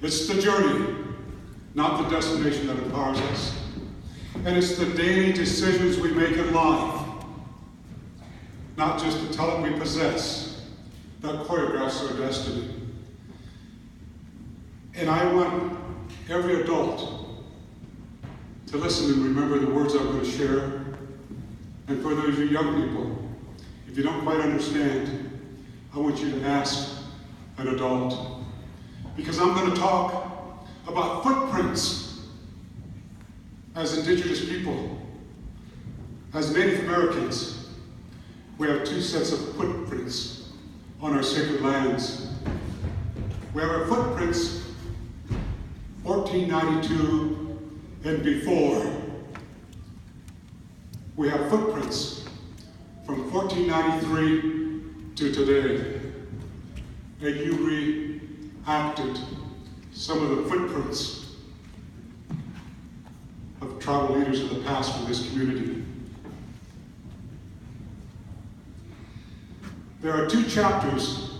It's the journey, not the destination, that empowers us. And it's the daily decisions we make in life, not just the talent we possess, that choreographs our destiny. And I want every adult to listen and remember the words I'm going to share. And for those of you young people, if you don't quite understand, I want you to ask an adult. Because I'm going to talk about footprints as Indigenous people, as Native Americans. We have two sets of footprints on our sacred lands. We have our footprints 1492 and before. We have footprints from 1493 to today. And you reenacted some of the footprints of tribal leaders of the past for this community. There are two chapters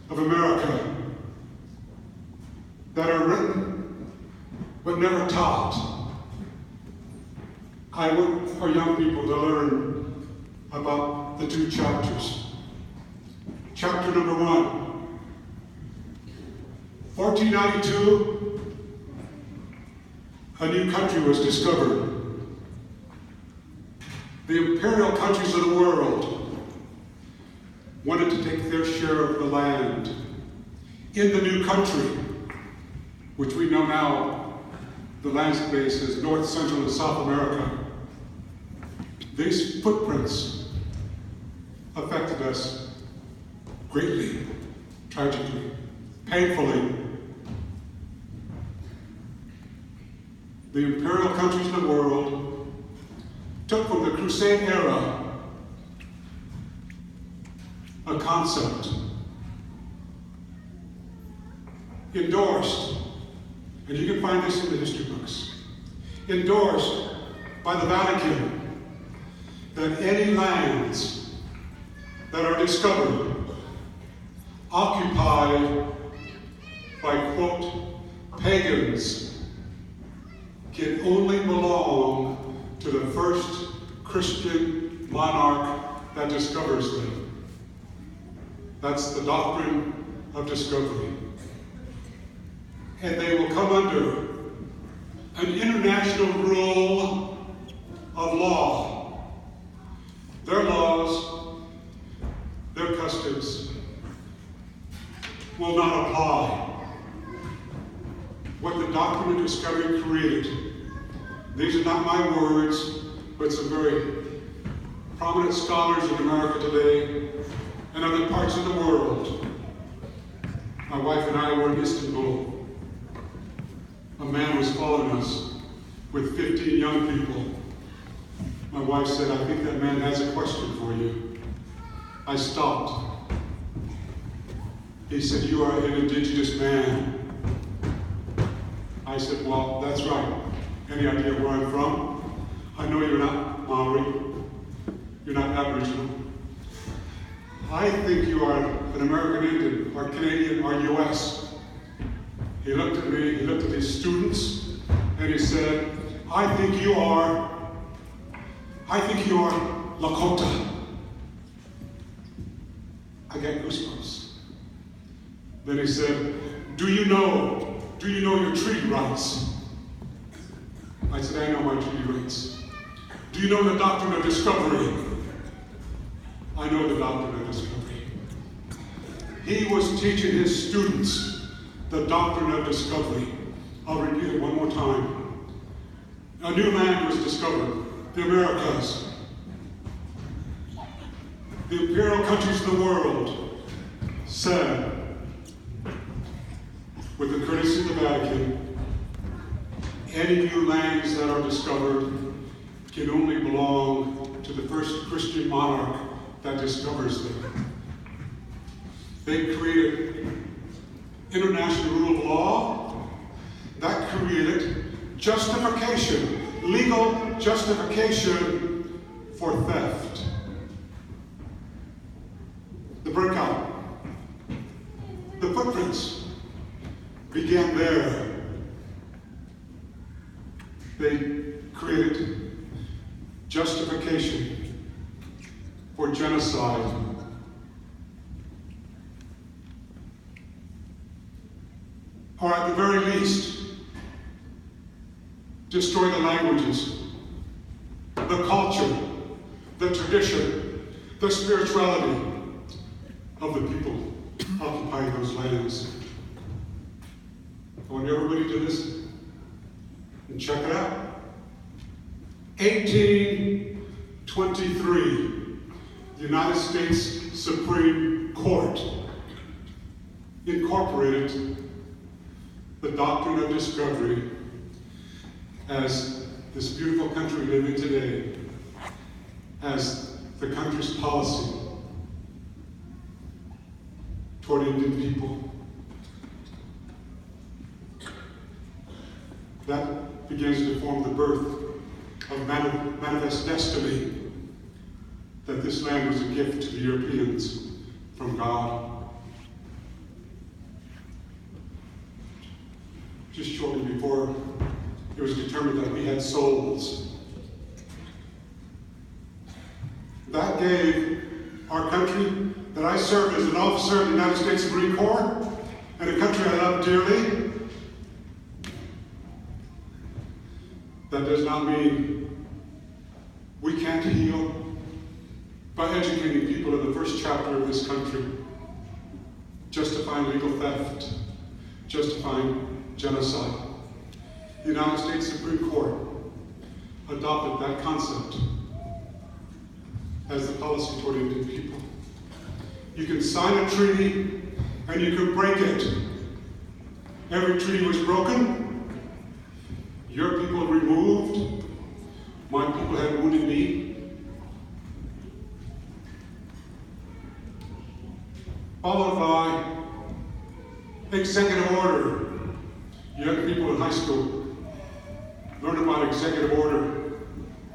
of America that are written but never taught. I want our young people to learn about the two chapters. Chapter number 1, 1492, a new country was discovered. The imperial countries of the world wanted to take their share of the land. In the new country, which we know now, the land space is North, Central, and South America. These footprints affected us greatly, tragically, painfully. The imperial countries of the world took from the Crusade era a concept, endorsed, and you can find this in the history books, endorsed by the Vatican, that any lands that are discovered, occupied by, quote, pagans, can only belong to the first Christian monarch that discovers them. That's the doctrine of discovery. And they will come under an international rule of law. Their laws, their customs will not apply. What the doctrine of discovery created, these are not my words, but some very prominent scholars in America today and other parts of the world. My wife and I were in Istanbul. A man was following us with 15 young people. My wife said, I think that man has a question for you. I stopped. He said, you are an indigenous man. I said, well, that's right. Any idea where I'm from? I know you're not Maori. You're not Aboriginal. I think you are an American Indian, or Canadian, or US. He looked at me, he looked at his students, and he said, I think you are Lakota. I got goosebumps. Then he said, do you know your treaty rights? I said, I know my treaty rights. Do you know the doctrine of discovery? I know the doctrine of discovery. He was teaching his students the doctrine of discovery. I'll repeat it one more time. A new land was discovered, the Americas. The imperial countries of the world said, with the courtesy of the Vatican, any new lands that are discovered can only belong to the first Christian monarch that discovers them. They created international rule of law that created justification, legal justification for theft. The breakout, the footprints began there. They created justification for genocide. Or at the very least, destroy the languages, the culture, the tradition, the spirituality of the people occupying those lands. I want everybody to listen and check it out. 1823, the United States Supreme Court incorporated the doctrine of discovery as this beautiful country we live in today, as the country's policy toward Indian people. That begins to form the birth of manifest destiny, that this land was a gift to the Europeans from God. Just shortly before it was determined that we had souls, that gave our country, that I served as an officer in the United States Marine Corps, and a country I love dearly. That does not mean we can't heal by educating people in the first chapter of this country, justifying legal theft, justifying genocide. The United States Supreme Court adopted that concept as the policy toward Indian people. You can sign a treaty and you can break it. Every treaty was broken. Your people removed. My people had wounded me. Followed by executive order. Young people in high school learn about executive order.